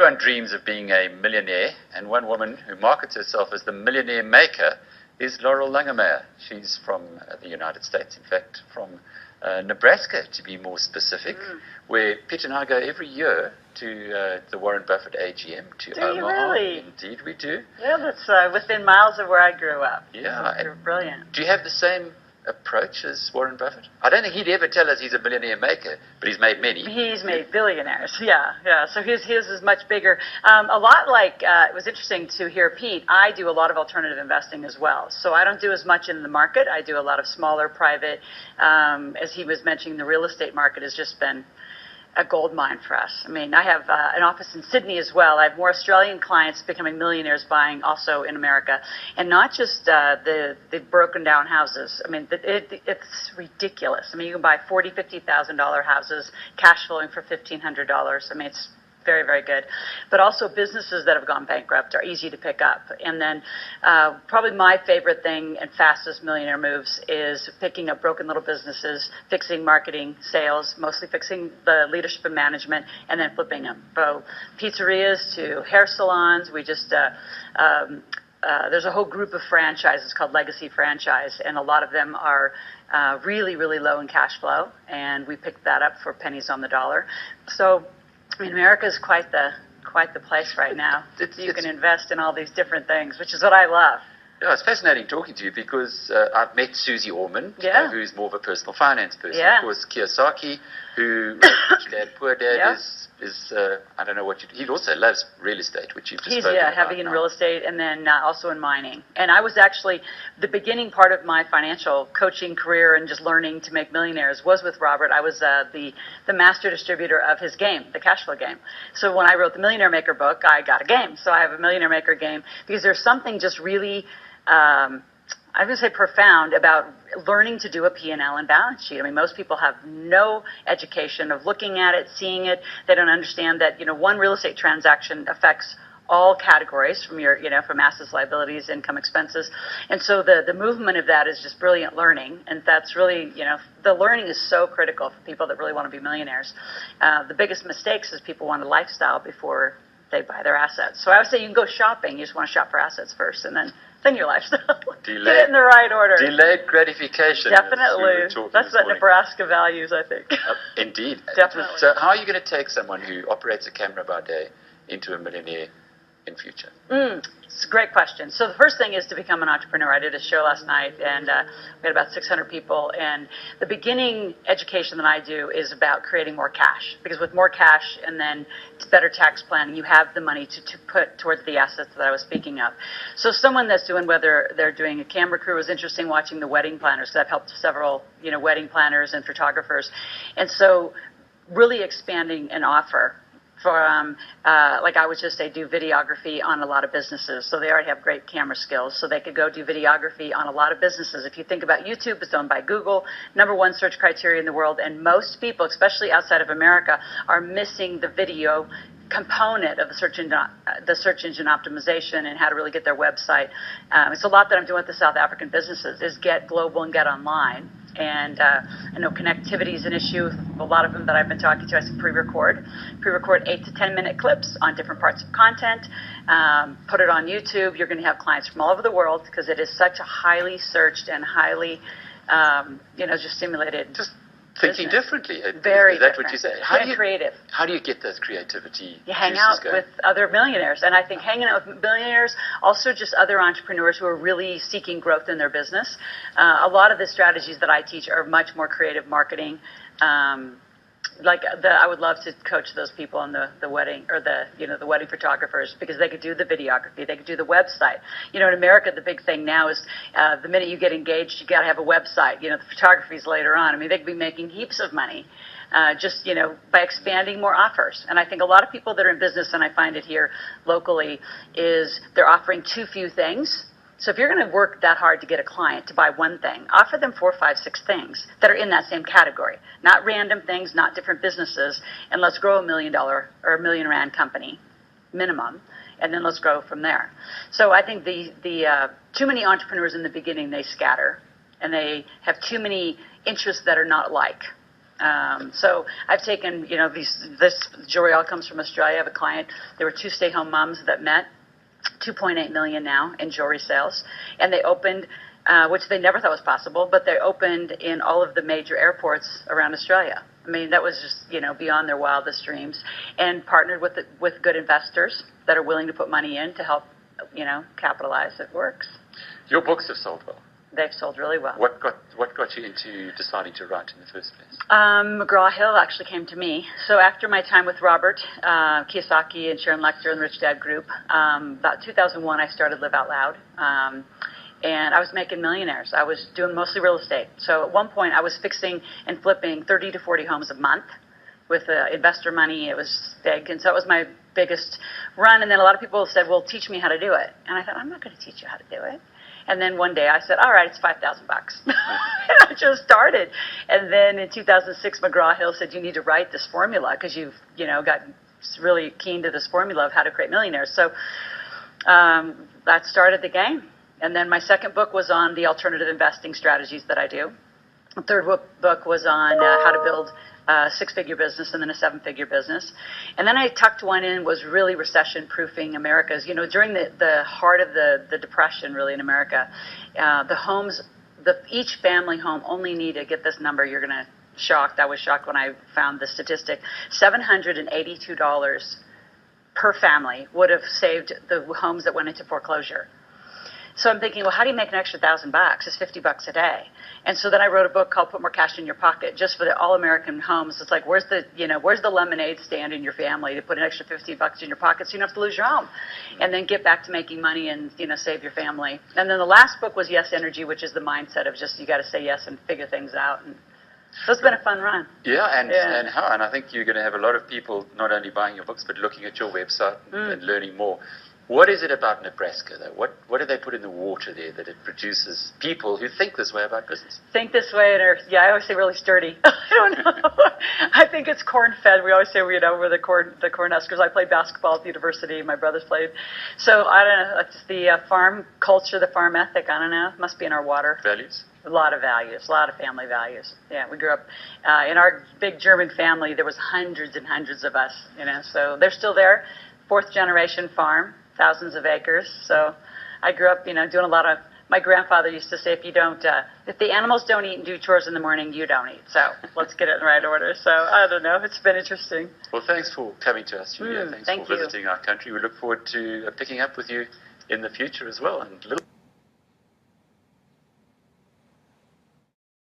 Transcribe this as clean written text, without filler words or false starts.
Everyone dreams of being a millionaire, and one woman who markets herself as the millionaire maker is Laurel Langemeyer. She's from the United States, in fact, from Nebraska, to be more specific, where Peter and I go every year to the Warren Buffett AGM to Omaha. Do you really? Indeed, we do. Yeah, that's within miles of where I grew up. Yeah. You're brilliant. Do you have the same approach as Warren Buffett? I don't think he'd ever tell us he's a millionaire maker, but he's made many. He's made billionaires, yeah. So his is much bigger. A lot like, it was interesting to hear Pete, I do a lot of alternative investing as well. So I don't do as much in the market. I do a lot of smaller private, as he was mentioning, the real estate market has just been a gold mine for us. I mean, I have an office in Sydney as well. I have more Australian clients becoming millionaires buying also in America. And not just the broken down houses. I mean, it's ridiculous. I mean, you can buy $40,000, $50,000 houses, cash flowing for $1,500. I mean, it's very, very good. But also businesses that have gone bankrupt are easy to pick up. And then probably my favorite thing and fastest millionaire moves is picking up broken little businesses, fixing marketing, sales, mostly fixing the leadership and management, and then flipping them. So pizzerias to hair salons. We just there's a whole group of franchises called Legacy Franchise, and a lot of them are really, really low in cash flow, and we picked that up for pennies on the dollar. So I mean, America is quite the place right now. You can invest in all these different things, which is what I love. Yeah, it's fascinating talking to you because I've met Susie Orman, who's more of a personal finance person. Yeah. Of course, Kiyosaki, who wrote Rich Dad, Poor Dad, is I don't know what he also loves real estate, which you've just spoken about. He's heavy in real estate and then also in mining. And I was actually, the beginning part of my financial coaching career and just learning to make millionaires was with Robert. I was the master distributor of his game, the cash flow game. So when I wrote the Millionaire Maker book, I got a game. So I have a Millionaire Maker game because there's something just really I'm going to say profound about learning to do a P&L and balance sheet. I mean, most people have no education of looking at it, seeing it. They don't understand that, one real estate transaction affects all categories from your, from assets, liabilities, income, expenses. And so the movement of that is just brilliant learning. And that's really, the learning is so critical for people that really want to be millionaires. The biggest mistakes is people want a lifestyle before they buy their assets. So I would say you can go shopping. You just want to shop for assets first and then your lifestyle. Get it in the right order. Delayed gratification. Definitely. That's what Nebraska values, I think. Indeed. Definitely. So how are you going to take someone who operates a camera by day into a millionaire in future? It's a great question. So the first thing is to become an entrepreneur. I did a show last night, and we had about 600 people. And the beginning education that I do is about creating more cash. Because with more cash and then better tax planning, you have the money to put towards the assets that I was speaking of. So someone that's doing, whether they're doing a camera crew, was interesting watching the wedding planners, because I've helped several, wedding planners and photographers. And so really expanding an offer. For, like I would just say, do videography on a lot of businesses. So they already have great camera skills. So they could go do videography on a lot of businesses. If you think about YouTube, it's owned by Google, #1 search criteria in the world. And most people, especially outside of America, are missing the video component of the search engine optimization and how to really get their website. It's a lot that I'm doing with the South African businesses is get global and get online. And I know connectivity is an issue. A lot of them that I've been talking to, I said pre-record 8 to 10 minute clips on different parts of content. Put it on YouTube. You're going to have clients from all over the world because it is such a highly searched and highly, just stimulated. Just thinking differently. Very Is that different. what you say? Creative. How do you get those creativity? You hang out with other millionaires. And I think hanging out with millionaires, also just other entrepreneurs who are really seeking growth in their business. A lot of the strategies that I teach are much more creative marketing. I would love to coach those people on the wedding or the wedding photographers because they could do the videography, they could do the website. In America, the big thing now is the minute you get engaged, you got to have a website. The photography's later on. I mean, they could be making heaps of money just by expanding more offers. And I think a lot of people that are in business, and I find it here locally, is they're offering too few things. So if you're going to work that hard to get a client to buy one thing, offer them 4, 5, 6 things that are in that same category. Not random things, not different businesses, and let's grow $1 million or $1 million rand company, minimum, and then let's grow from there. So I think the too many entrepreneurs in the beginning, they scatter, and they have too many interests that are not alike. So I've taken, this jewelry all comes from Australia. I have a client. There were 2 stay-home moms that met, 2.8 million now in jewelry sales, and they opened, which they never thought was possible, but they opened in all of the major airports around Australia. I mean, that was just, beyond their wildest dreams, and partnered with good investors that are willing to put money in to help, capitalize. It works. Your books have sold well. They've sold really well. What got you into deciding to write in the first place? McGraw-Hill actually came to me. So after my time with Robert Kiyosaki and Sharon Lechter and the Rich Dad Group, about 2001, I started Live Out Loud. And I was making millionaires. I was doing mostly real estate. So at one point, I was fixing and flipping 30 to 40 homes a month with investor money. It was big. And so it was my biggest run. And then a lot of people said, well, teach me how to do it. And I thought, I'm not going to teach you how to do it. And then one day I said, all right, it's $5,000. And I just started. And then in 2006, McGraw-Hill said, you need to write this formula because you've, got really keen to this formula of how to create millionaires. So that started the game. And then my second book was on the alternative investing strategies that I do. The third book was on how to build a 6-figure business and then a 7-figure business. And then I tucked one in, was really recession-proofing America's. During the heart of the Depression, really, in America, the homes, each family home only needed, get this number, you're going to shocked. I was shocked when I found the statistic, $782 per family would have saved the homes that went into foreclosure. So I'm thinking, well, how do you make an extra $1,000? It's $50 a day. And so then I wrote a book called Put More Cash in Your Pocket, just for the all-American homes. It's like, where's the lemonade stand in your family to put an extra $50 in your pocket so you don't have to lose your home? And then get back to making money and, save your family. And then the last book was Yes Energy, which is the mindset of just you got to say yes and figure things out. And so it's been a fun run. Yeah, and I think you're going to have a lot of people not only buying your books, but looking at your website and learning more. What is it about Nebraska, though? What do they put in the water there that it produces people who think this way about business? Think this way, and I always say really sturdy. I don't know. I think it's corn-fed. We always say we're the corn huskers. I played basketball at the university. My brothers played. So I don't know. It's the farm culture, the farm ethic. I don't know. It must be in our water. Values? A lot of values, a lot of family values. Yeah, we grew up in our big German family. There was hundreds and hundreds of us, so they're still there. 4th generation farm. Thousands of acres. So I grew up, doing a lot of, my grandfather used to say, if the animals don't eat and do chores in the morning, you don't eat. So let's get it in the right order. So I don't know. It's been interesting. Well, thanks for coming to us, Julia. Thanks for visiting our country. We look forward to picking up with you in the future as well. And